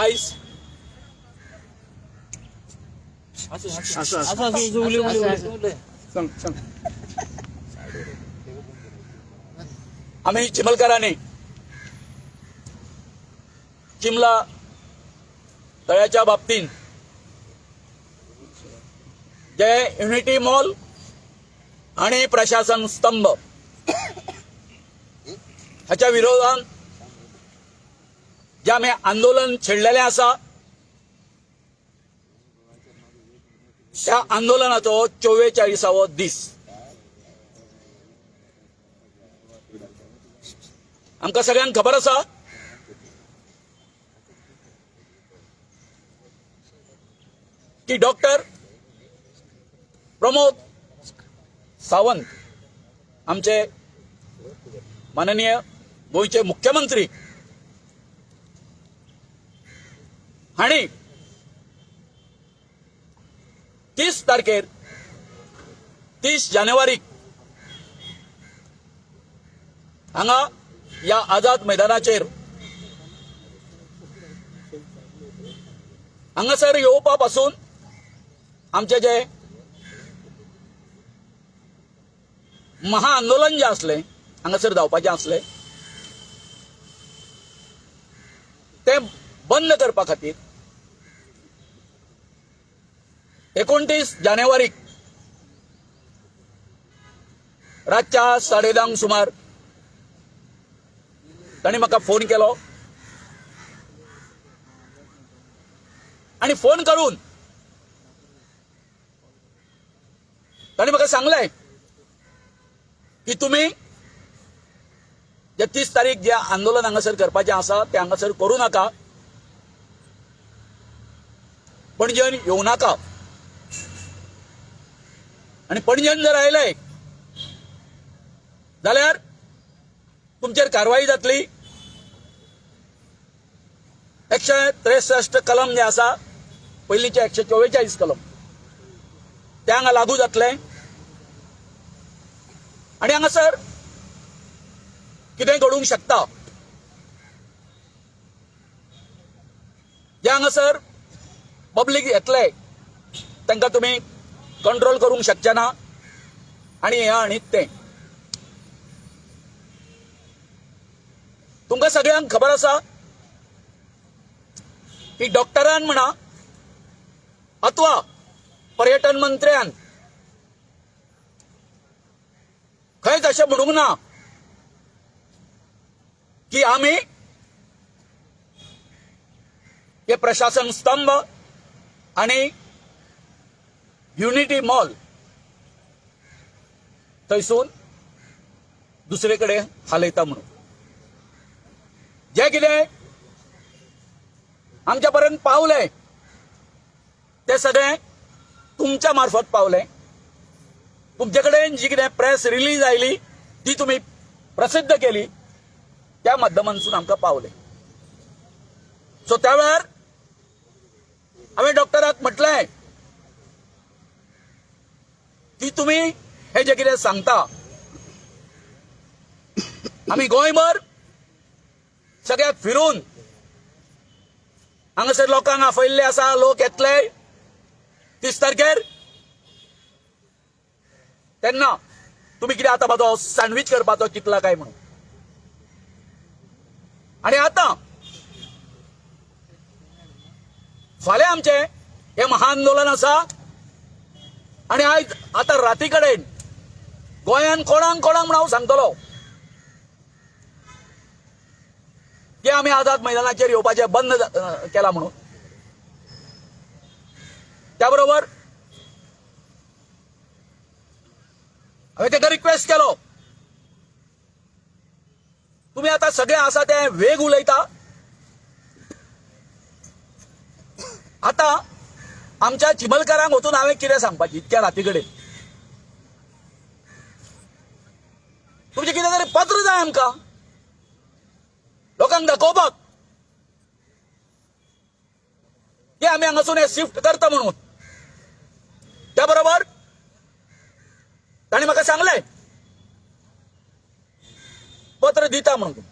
Eyes आम्ही चिमलकरांनी चिमला तळ्याच्या बाबतीत जे युनिटी मॉल आणि प्रशासन स्तंभ ह्याच्या विरोधात जे आम्ही आंदोलन छेडलेले आसा त्या आंदोलनाचो 44वो दीस आमकां सगळ्यांक खबर आसा की डॉक्टर प्रमोद सावंत आमचे माननीय गोयचे मुख्यमंत्री हाणी 30 तारखेर 30 जानेवारीक हांगा या आझाद मैदानाचेर हांगासर येवपा पासून आमचे जे महाआंदोलन जे आसले हांगासर जावपाचें आसले ते बंद करपा खातीर 29 जानेवारीक रातच्या 10:30 सुमार तांणी म्हाका फोन केलो आणि फोन करून तांणी म्हाका सांगलें की तुम्ही जे 30 तारीख जे आंदोलन हांगासर करपाचें आसा ते हांगासर करूं नाका पणजेन येवं नाका आणि पणजेन जर आयले जाल्यार तुमचेर कारवाई जातली 163 कलम जे आसा पयलींचे 144 कलम ते हांगा लागू जातले आणि हांगासर कितें घडूंक शकता जे हांगासर पब्लीक येतले तांकां तुमी कंट्रोल करूंक शकचे ना आणि हे आणि ते तुमकां सगळ्यांक खबर आसा की डॉक्टरान म्हणा अथवा पर्यटन मंत्र्यान खंयच अशें म्हणूंक ना की आमी हे प्रशासन स्तंभ आणि युनिटी मॉल थंयसून दुसरे कडेन हालयता म्हणून जे कितें आमच्या पर्यंत पावले ते सगळें तुमच्या मार्फत पावले तुमचे कडेन जी कितें प्रेस रिलीज आयली ती तुम्ही प्रसिद्ध केली त्या माध्यमांतसून आमकां पावले सो त्या वेळार हांवें डॉक्टराक म्हटलें की तुम्ही हे जे कितें सांगता आमी गोंयभर सगळ्याक फिरून हांगासर लोकांक आफयल्ले आसा लोक येतले 30 तारखेर तेन्ना तुम्ही कितें आतां म्हाजो सँडवीच करपाचो चिंतला काय म्हणून आणि आता फाल्यां आमचे हे महाआंदोलन आसा आणि आयज आता राती कडेन गोंयान कोणाक म्हणून हांव सांगतलो की आमी आझाद मैदानाचेर येवपाचें बंद केला म्हणून त्या बरोबर हांवें ताका रिक्वेस्ट केलो तुम्ही आता सगळे आसा ते वेग उलयता आता आमच्या चिमलकारांक वचून हांवें कितें सांगपाचें इतक्या राती कडेन तुमचें कितें तरी पत्र जाय आमकां लोकांक दाखोवपाक की आमी हांगासून हे शिफ्ट करता म्हणून त्या बरोबर ताणी म्हाका सांगलें पत्र दिता म्हणून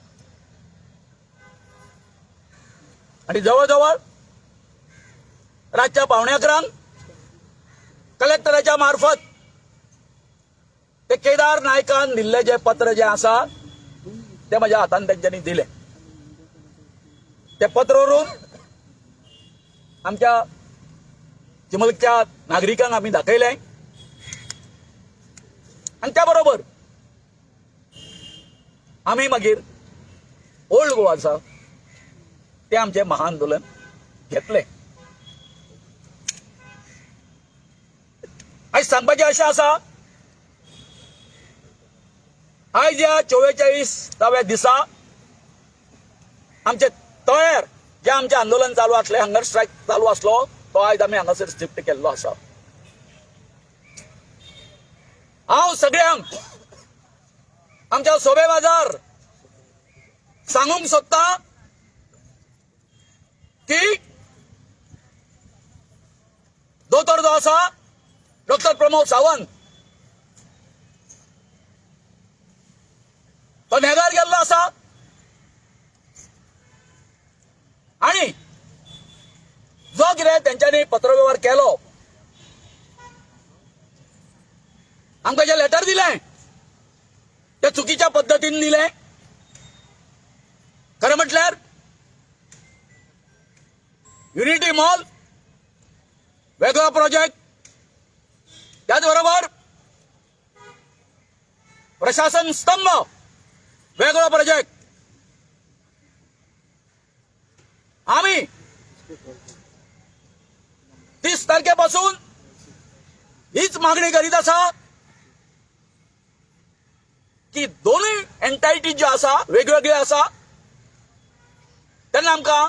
आणि जवळजवळ रातच्या 11:15 कलेक्टराच्या मार्फत ते केदार नायकान दिल्ले जे पत्र जे आसा ते माझ्या हातान त्यांच्यानी दिले. ते पत्रावरून आमच्या चिमलच्या नागरिकांक आम्ही दाखयले आणि त्या बरोबर आम्ही मागीर ओल्ड गोवा आसा ते आमचे महाआंदोलन घेतले. आयज सांगपाचें अशें आसा, आयज ह्या 44व्या दिसा आमचे तळ्यार जे आमचे आंदोलन चालू आसले, हंगर स्ट्रायक चालू आसलो, तो आयज आमी हांगासर शिफ्ट केल्लो आसा. हांव सगळ्यांक आमच्या सोबे बाजार सांगूंक सोदता की दोतोर जो आसा डॉक्टर प्रमोद सावंत तो नेगार गेल्लो आसा आणि जो कितें तेंच्यांनी पत्रव्यवहार केलो, आमकां जे लेटर दिलें ते चुकीच्या पद्दतीन दिलें. खरें म्हटल्यार युनिटी मॉल वेगळो प्रोजेक्ट, त्याच बरोबर प्रशासन स्तंभ वेगळो प्रोजेक्ट. आम्ही 30 तारखेपासून हीच मागणी करीत आसा की दोन्ही एंटायटी ज्यो आसा वेगवेगळे आसा तेन्ना आमकां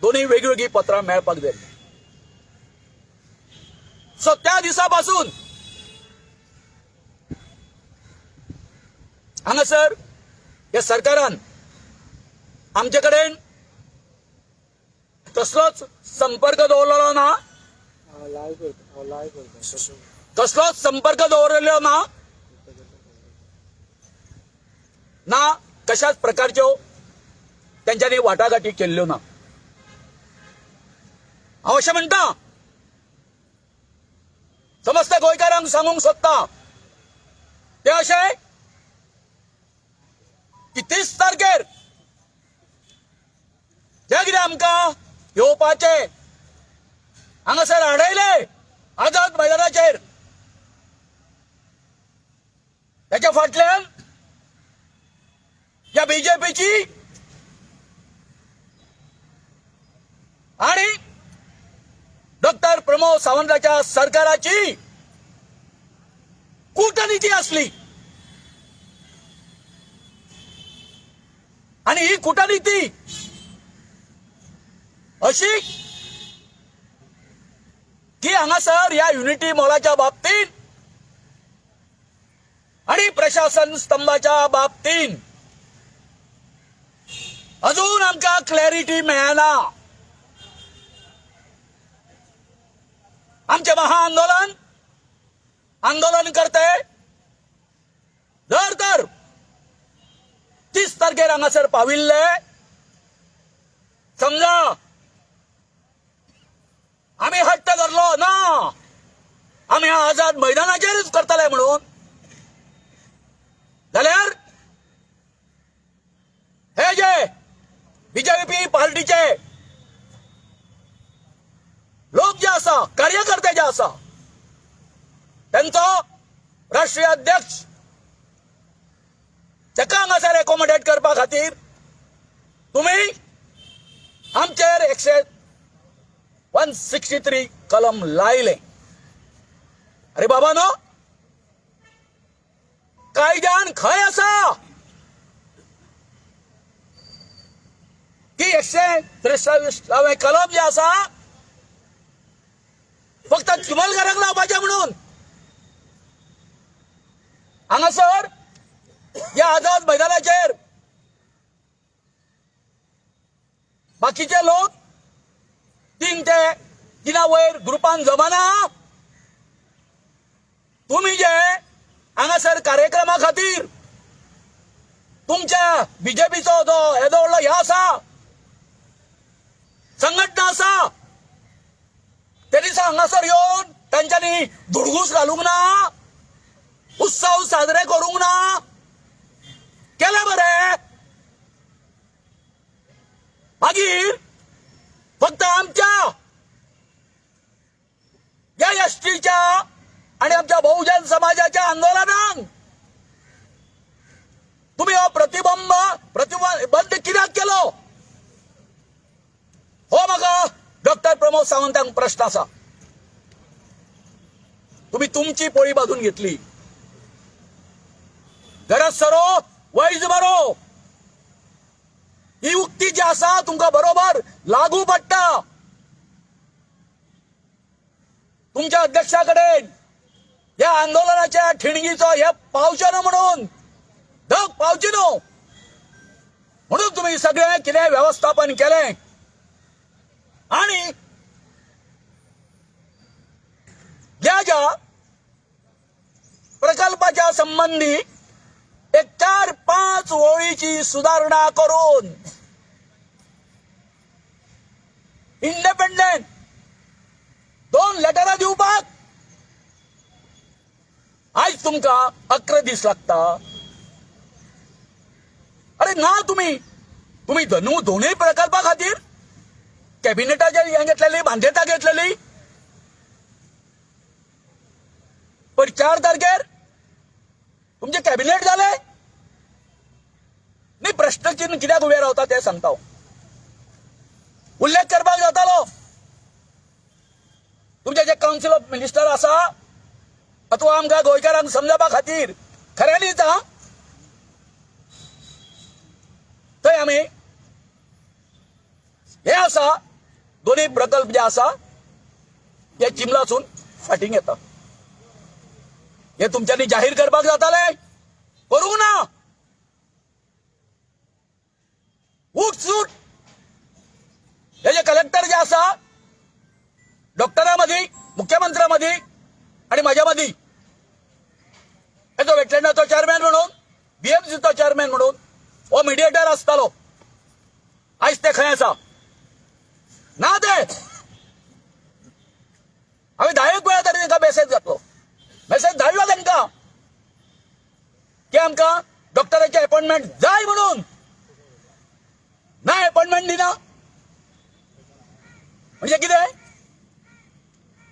दोन्ही वेगवेगळी पत्रां मेळपाक जाय. सो त्या दिसापासून हांगासर हे सरकारान आमचे कडेन कसलोच संपर्क दवरलेलो ना, कसलोच संपर्क दवरलेलो ना, ना कशाच प्रकारच्यो त्यांच्यानी वाटाघाटी केल्ल्यो ना. हांव अशें म्हणटा, समस्त गोंयकारांक सांगूंक सोदता ते अशें की 30 तारखेर जे कितें आमकां येवपाचे हांगासर आडयले आझाद मैदानाचेर, त्याच्या फाटल्यान या बीजेपीची आणि डॉक्टर प्रमोद सावंताच्या सरकाराची कूटनीती असली आणि ही कूटनीती अशी की हांगासर ह्या युनिटी मॉलाच्या बाबतीत आणि प्रशासन स्तंभाच्या बाबतीत अजून आमकां क्लॅरिटी मेळना. आमचे महाआंदोलन आंदोलन करते जर तर 30 तारखेर हांगासर पाविल्ले, समजा आम्ही हट्ट करलो ना आम्ही आझाद मैदानाचेरच करतले म्हणून, जाल्यार हे जे बीजेपी पार्टीचे लोक जे आसा, कार्यकर्ते जे आसा, त्यांचो राष्ट्रीय अध्यक्ष ताका हांगासर एकोमोडेट करपा खातीर तुम्ही आमचेर 163 कलम लायले. अरे बाबा नो, कायद्यान खंय आसा की 143 कलम जे आसा फक्त चिमलकारांक लावपाचे म्हणून? हांगासर या आझाद मैदानाचेर बाकीचे लोक 3 ते 3 वयर ग्रुपान जमाना. तुम्ही जे हांगासर कार्यक्रमा खातीर तुमच्या बीजेपीचो जो येदो व्हडलो हे आसा संघटना असा त्यांनी हांगासर येवन तांच्यांनी धुडगूस घालूंक ना, उत्सव साजरे करूंक ना, केले बरे. मागीर फक्त आमच्या या एसटीच्या आणि आमच्या बहुजन समाजाच्या आंदोलनाक तुम्ही हो प्रतिबंध कित्याक केलो? हो म्हाका डॉक्टर प्रमोद सावंतांक प्रश्न आसा. तुम्ही तुमची पोळी बांधून घेतली, गरज सरो वैज बरो, ही उक्ती जी आसा तुमकां बरोबर लागू पडटा. तुमच्या अध्यक्षाकडे या आंदोलनाच्या ठिणगीचो हे पावचे न्हू म्हणून, धग पावची न्हू म्हणून तुम्ही सगळे कितें व्यवस्थापन केलें. आणि ज्या प्रकल्पाच्या संबंधी एक 4-5 ओळीची सुधारणा करून इंडिपेंडेंट 2 लेटरां दिवपाक आज तुमका 11 दीस लागता. अरे ना, तुम्ही दोन्ही प्रकल्पा खातीर कॅबिनेटाच्या हें घेतलेली, बांध्यता घेतलेली, पण 4 तारखेर तुमचे कॅबिनेट झाले नाही. प्रश्नचिन्ह कित्याक उभे रावता ते सांगता. उल्लेख करपाक जातालो तुमचे जे काउन्सिल ऑफ मिनिस्टर आसा अथवा आमकां गोंयकारांक समजपा खातीर खऱ्यांनीच थंय आमी हे आसा दोन्ही प्रकल्प जे आसा ते चिमलासून फाटींग येता. हे तुमच्यांनी जाहीर करपाक जाताले, करूंक ना. उठसूट हे जे कलेक्टर जे आसा डॉक्टरां मदीं, मुख्यमंत्र्या मदीं आणि माझ्या मदीं, हेजो वेटलँडाचो चेअरमॅन म्हणून, बीएमसीचो चेअरमॅन म्हणून हो मिडिएटर आसतालो. आयज ते खंय आसा? ना. ते हांवें 10 वेळा तरी तांकां मेसेज घातलो, मेसेज धाडलो तांकां की आमकां डॉक्टराची अपॉइंटमेंट जाय म्हणून. ना, अपॉइंटमेंट दिना म्हणजे कितें?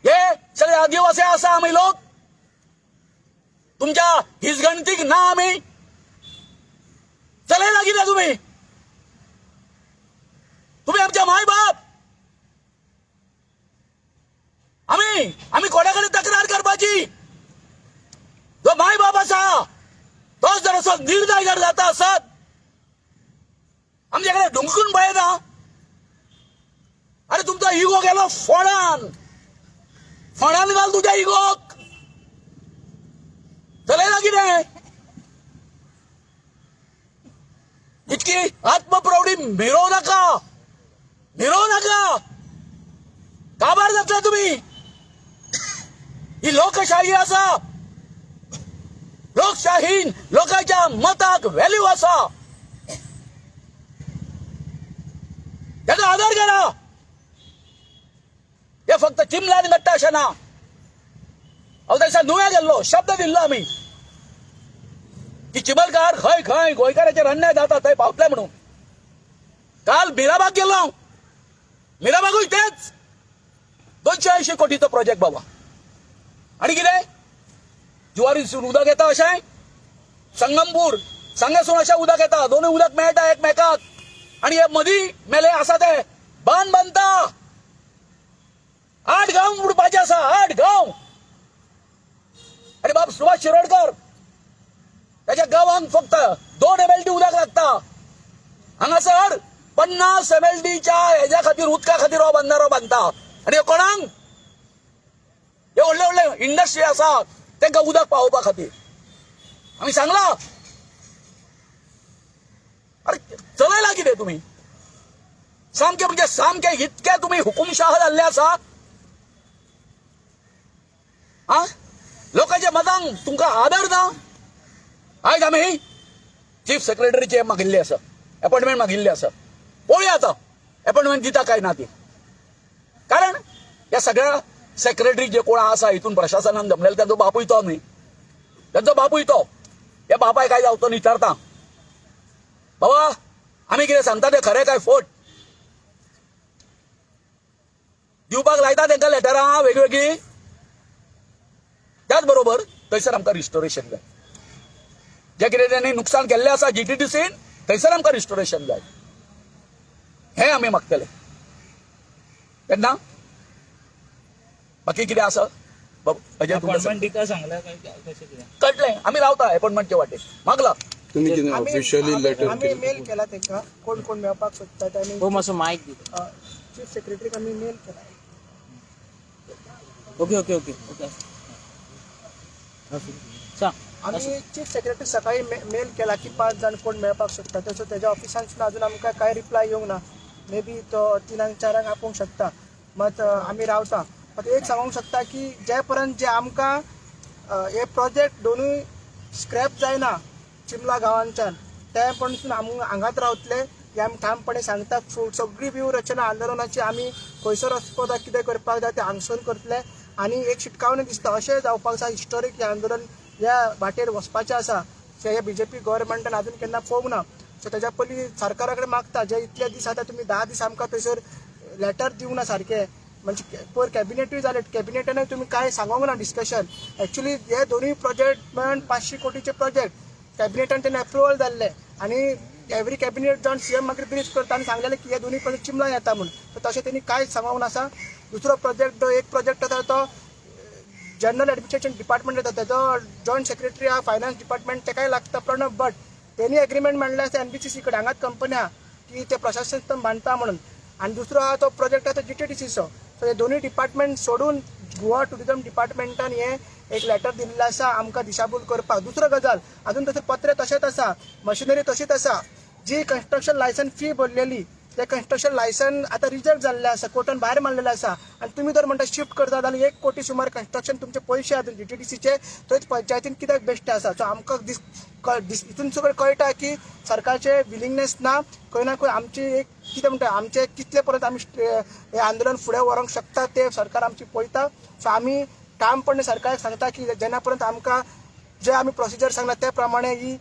हे सगळे आदिवासी आसा आमी लोक, तुमच्या हिजगणतीक ना आमी. चलयला कितें तुम्ही आमचे माय बाप. आम्ही कोणाकडे तक्रार करपाची? जो माय बाप आसा तोच जर असो निर्दय जर जाता असत आमच्याकडे ढुंकून पळयना. अरे तुमचा इगो गेलो फोडान घाल तुझ्या इगोक. चलयला कितें? इतकी आत्मप्रौढी मिरवू नका. काबार जातले तुम्ही. ही लोकशाही असा, लोकशाहीन लोकांच्या मताक व्हॅल्यू असा, त्याचा आदर करा. हे फक्त चिमला आणि गट्टा अशा ना. अहो तशा नुया गेल्लो शब्द दिल्लो आम्ही की चिमलकार खंय गोंयकाराचे अन्याय जाता थंय पावतले म्हणून. काल मिराबाग गेलो. मिराबागूय तेच 280 कोटीचो प्रोजेक्ट बाबा. आणि कितें जुवारीसून उदक येता अशें, संगमपूर सांगेसून अशें उदक येता. दोनूय उदक मेळटा एकमेकाक. आणि हे मदीं मेले आसा ते बांद बांदता. 8 गांव बुडपाचे आसा, 8 गांव. आणि बाब सुभाष शिरोडकर त्याच्या गांवांक फक्त 2 MLD उदक लागता. हांगासर 50 MLDच्या हेज्या खातीर उदका खातीर हो बंधारो बांदता. आणि कोणाक? हे व्हडले इंडस्ट्री आसा तांकां उदक पावोवपा खातीर. आमी सांगला. अरे चलयला कितें तुम्ही? सामके म्हणजे सामके इतके तुम्ही हुकुमशाह जाल्ले आसा. लोकांच्या मतांक तुमकां आदर ना. आयज आमी चीफ सेक्रेटरीचे मागिल्ले आसा, अपॉइंटमेंट मागिल्ले आसा. पळोवया आता अपॉइंटमेंट दिता काय ना ती. कारण या सगळ्या सेक्रेटरी जे कोण आसा हितून प्रशासनान जमलेले त्यांचो बापूय तो न्ही, त्यांचो बापूय तो. हे बापाय काय जावतो विचारता, बाबा आम्ही कितें सांगता ते खरें काय फोट दिवपाक लायता तांकां लेटरां वेगवेगळी. त्याच बरोबर थंयसर आमकां रिस्टोरेशन जाय. जे कितें त्यांनी नुकसान केल्लें आसा GTDCन थंयसर आमकां रिस्टोरेशन जाय, हें आमी मागतले. तेन्ना बाकी कितें आसा कळटलें, आमी रावता अपॉइंटमेंटचे वाटेक. मागला तुम्ही कितें ऑफिशियली लेटर आम्ही मेल केला त्यांना कोण कोण मेळपाक सोदतात आनी हो मातसो मायक दिता. चीफ सेक्रेटरीक आमी मेल केला. ओके ओके ओके ओके सांग. आम्ही चीफ सेक्रेटरी सकाळी मेल केला की 5 जाण कोण मेळपाक सोदता. तसो त्याच्या ऑफिसांसून अजून आमकां काय रिप्लाय येवंक ना. मे बी तो 3-4 आपोवंक शकता. मात आमी रावता. मात एक सांगूंक शकता की जे पर्यंत जे आमकां हे प्रोजेक्ट दोनूय स्क्रॅप जायना चिमला गांवांच्यान ते पणसून आमी हांगाच रावतले हे आमी ठामपणे सांगता. सगळी व्यूह रचना आंदोलनाची आमी खंयसर वचपाक कितें करपाक जाय ते हांगसून करतले. आनी एक शिटकावणी दिसता अशें जावपाक जाय हिस्टोरीक हे आंदोलन ह्या वाटेर वचपाचें आसा हे BJP गव्हर्मेंटान अजून केन्ना पळोवंक ना. सो तेज्या पयलीं सरकारा कडेन मागता जे इतले दीस आतां तुमी 10 दीस आमकां थंयसर लेटर दिवंक ना सारकें. म्हणजे पयर कॅबिनेटूय जालें, कॅबिनेटानूय तुमी काय सांगोंक ना डिस्कशन. एक्चुअली हे दोनूय प्रोजेक्ट मेळून 500 कोटीचे प्रोजेक्ट कॅबिनेटान तेन्ना अप्रुवल जाल्ले आनी एवरी कॅबिनेट जावन CM मागीर ब्रीफ करता आनी सांगलेलें की हे दोनूय प्रोजेक्ट चिमला येता म्हणून. तर तशें तेणी कांयच सांगोंक नासा. दुसरो प्रोजेक्ट जो एक प्रोजेक्ट आसा तो जनरल एडमिनिस्ट्रेशन डिपार्टमेंट येता तेजो जॉयंट सेक्रेटरी आहा फायनान्स डिपार्टमेंट तेकाय लागता प्रणब भट. तेणी एग्रीमेंट मांडले आसा NBCC कडेन हांगाच कंपनी आहा की ते प्रशासन बांदता म्हणून. आनी दुसरो आहा तो प्रोजेक्ट आहा तो GTDCचो. सो हे दोनूय डिपार्टमेंट सोडून गोवा टुरिझम डिपार्टमेंटान हे एक लेटर दिल्लें आसा आमकां दिशाभूल करपाक. दुसरो गजाल अजून तसर पत्रे तशेंच आसा, मशिनरी तशीच आसा. जी कन्स्ट्रक्शन लायसन फी भरलेली ते कन्स्ट्रक्शन लायसन आतां रिजेक्ट जाल्लें आसा, कोर्टान भायर मारलेलें आसा. आनी तुमी जर म्हणटा शिफ्ट करता जाल्यार 1 कोटी सुमार कन्स्ट्रक्शन तुमचे पयशे आसा GTDCचे थंयच पंचायतीन कित्याक बेश्टे आसा. सो आमकां हितून सगळें कळटा की सरकारचे विलिंगनेस ना. खंय ना खंय आमची एक कितें म्हणटा आमचे कितले परत आमी हे आंदोलन फुडें व्हरूंक शकता ते सरकार आमची पळयता. सो आमी ठामपणे सरकाराक सांगता की जेन्ना पर्यंत आमकां जे आमी प्रोसिजर सांगला त्या प्रमाणे ही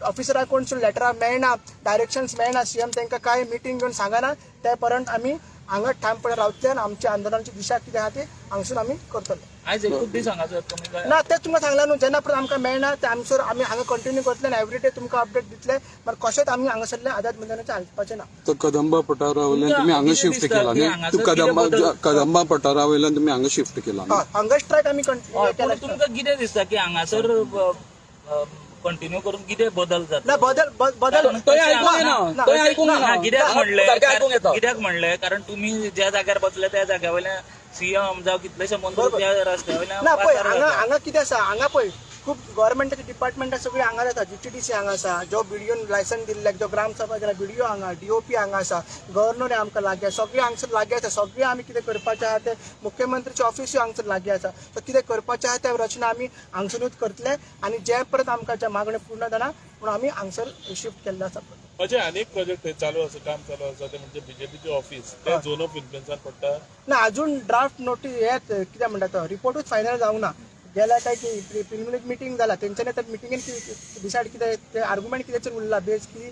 ऑफिसराक कोणसून लेटरां मेळना, डायरेक्शन्स मेळना, CM तांकां काय मिटींग घेवन सांगना ते पर्यंत आमी हांगा ठामपणे रावतले आनी आमच्या आंदोलनाची दिशा कितें आहा ती हांगसून आमी करतले. आयज एकूच दीस हांगासर तुमी काय ना तेच तुमकां सांगला न्हू. जेन्ना पर्यंत आमकां मेळना ते आमसर आमी हांगा कंटिन्यू करतले आनी एवरी डे तुमकां अपडेट दितले. मात कशेंच आमी हांगासरले आझाद मैदानाचेर हालपाचें ना. तर कदंबा पठारा वयल्यान तुम्ही हांगा शिफ्ट केला न्ही. तू कदंबा पठारा वयल्यान तुम्ही हांगा शिफ्ट केला न्ही. हांगा स्ट्रायक आमी कंटिन्यू केला. तुमकां कितें दिसता की हांगासर कंटिन्यू करून कितें बदल जाता? ना बदल कित्याक म्हणलें कारण तुम्ही ज्या जाग्यार बसले त्या जाग्या वयल्यान CM जावं कितलेशे मंत्री त्या रस्त्या वयल्यान ना पळय हांगा कितें आसा हांगा पळय खूब गव्हर्मेंटाचे डिपार्टमेंटा सगळी हांगा जाता. GTDC हांगा आसा, जो BDOन लायसन दिल्ले जो ग्रामसभा केला BDO हांगा, DOP हांगा आसा, गव्हर्नर आमकां लागीं सगळीं हांगसर लागीं आसा. सगळीं आमी कितें करपाचें आहा ते मुख्यमंत्रीचे ऑफिसूय हांगसर लागीं आसा. सो कितें करपाचें आहा त्या रचना आमी हांगसरूच करतले आनी जे परत आमकां ज्या मागण्यो पूर्ण जाना म्हणून आमी हांगसर शिफ्ट केल्ले आसा. म्हणजे अनेक प्रोजेक्ट चालू आसा, काम चालू आसा ते म्हणजे BJPचे ऑफिस ते झोन ऑफ इन्फ्लुएन्सान पडटा. ना अजून ड्राफ्ट नोटीस हे कितें म्हणटा तो रिपोर्टूच फायनल जावंक ना. गेल्या काय की प्रिलिमिनरी मिटींग जाला तेंच्यानी तर मिटिंगेन डिसायड कितें ते आर्ग्युमेंट कितेंचेर उरला बेस की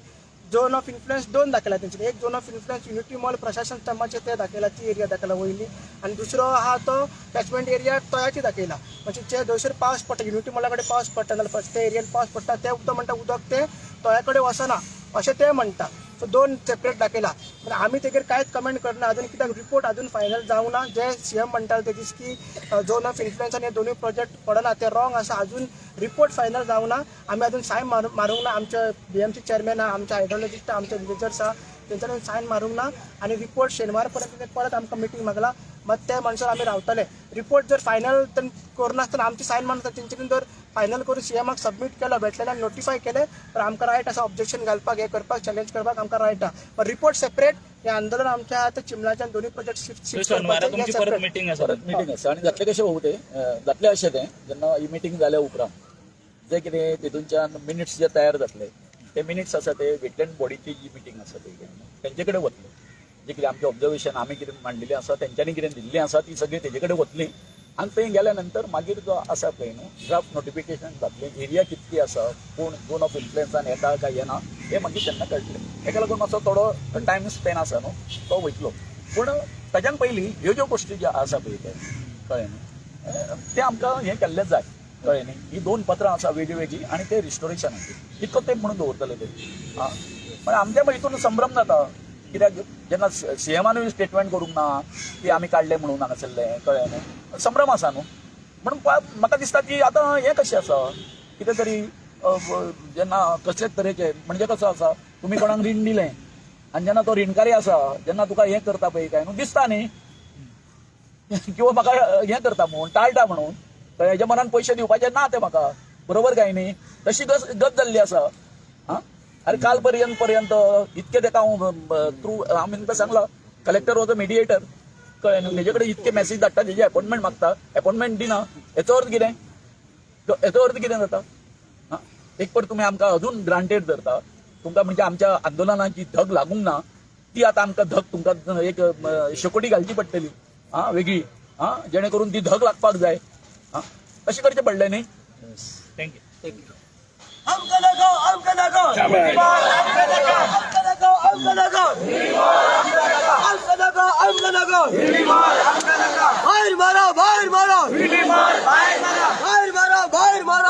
झोन ऑफ इन्फ्लुएन्स 2 दाखयला तेंच्यानी. एक zone of influence unity mall प्रशासन स्तंभाचे ते दाखयला, ती एरिया दाखयला वयली. आनी दुसरो आहा तो कॅचमेंट एरिया तळ्याची दाखयला. म्हणजे जे थंयसर पावस पडटा युनिटी मॉला कडेन पावस पडटा जाल्यार ते एरियेन पावस पडटा ते उदक म्हणटा उदक ते तळ्या कडेन वचना अशें ते म्हणटा. सो 2 सेपरेट दाखयला. पण आमी तेजेर कांयच कमेंट करना अजून कित्याक रिपोर्ट अजून फायनल जावंक ना. जे CM म्हणटाले ते दीस की झोन ऑफ इन्फ्लुएन्स आनी हे दोनूय प्रोजेक्ट पडना ते रॉंग आसा. अजून रिपोर्ट फायनल जावंक ना. आमी अजून सायन मारूंक ना. आमचे BMC चेअरमॅन आहा, आमचे हायड्रोलॉजिस्ट आहा, आमचे विलेजर्स आहा तेंच्यानी सायन मारूंक ना. आनी रिपोर्ट शेनवार पर्यंत परत आमकां मिटींग मागला. मात त्या मनशार आमी रावतले. रिपोर्ट जर फायनल करनासतना आमची सायन मारता तेंच्यांनी जर फायनल करून CMक सबमीट केलो भेटलेल्यान नोटिफाय केले तर आमकां रायट आसा ऑब्जेक्शन घालपाक हे करपाक चॅलेंज करपाक आमकां रायट आहा. पण रिपोर्ट सेपरेट हे आंदोलन आमच्या आतां चिमलाच्यान दोनूय प्रोजेक्ट शिफ्ट तुमची परत मिटींग आसा. मिटींग आसा आनी जातले कशें होऊ ते जातले अशें तें जेन्ना ही मिटींग जाल्या उपरांत जे कितें तितूनच्यान मिनिट्स जे तयार जातले ते मिनिट्स आसा ते वेटलँड बॉडीची जी मिटींग आसा ती तेंचे कडेन वतले. जे कितें आमचें ऑब्जर्वेशन आमी कितें मांडलेलें आसा तेंच्यांनी कितें दिल्लीं आसा ती सगळी तेजे कडेन वतली आनी थंय गेल्या नंतर मागीर जो आसा पळय न्हू ड्राफ्ट नोटिफिकेशन जातलें एरिया कितकी आसा कोण झोन ऑफ इन्फ्लुएन्सान येता काय येना हें मागीर तेन्ना कळटलें हेका लागून मातसो थोडो टायम स्पेन आसा न्हू तो वयतलो पूण ताज्यान पयलीं ह्यो ज्यो गोश्टी ज्यो आसा पळय ते कळ्ळें न्ही तें आमकां हें केल्लें जाय कळ्ळें न्ही ही 2 पत्रां आसा वेगळी आनी ते रिस्टोरेशनाची इतको तेंप म्हणून दवरतले ते आं पण आमच्या हितून संभ्रम जाता कित्याक जेन्ना सीएमानूय स्टेटमेंट करूंक ना की आमी काडलें म्हणून हांगासरलें कळ्ळें न्ही संभ्रम आसा न्हू म्हणून म्हाका दिसता की आतां हें कशें आसा कितें तरी जेन्ना कसलेच तरेचें म्हणजे कसो आसा तुमी कोणाक रीण दिलें आनी जेन्ना तो रीणकारी आसा जेन्ना तुका हें करता पळय काय न्हू दिसता न्ही किंवा म्हाका हें करता म्हणून टाळटा म्हणून हेज्या मनान पयशे दिवपाचे ना ते म्हाका बरोबर काय न्ही तशी गत जाल्ली आसा हां अरे काल पर्यंत इतके तेका हांव थ्रू हांवें तुका सांगला कलेक्टर वॉज अ मिडिएटर कळ्ळें न्ही तेजे कडेन इतके मॅसेज धाडटा तेजे अपॉइंटमेंट मागता अपॉइंटमेंट दिना हेचो अर्थ कितें जाता हां एक पर तुमी आमकां अजून ग्रांटेड धरता तुमकां म्हणजे आमच्या आंदोलनाची धग लागूंक ना ती आतां आमकां धग तुमकां एक शेकोटी घालची पडटली हां वेगळी हां जेणे करून ती धग लागपाक जाय हां कशें करचें पडलें न्ही थँक्यू बाहेर मारा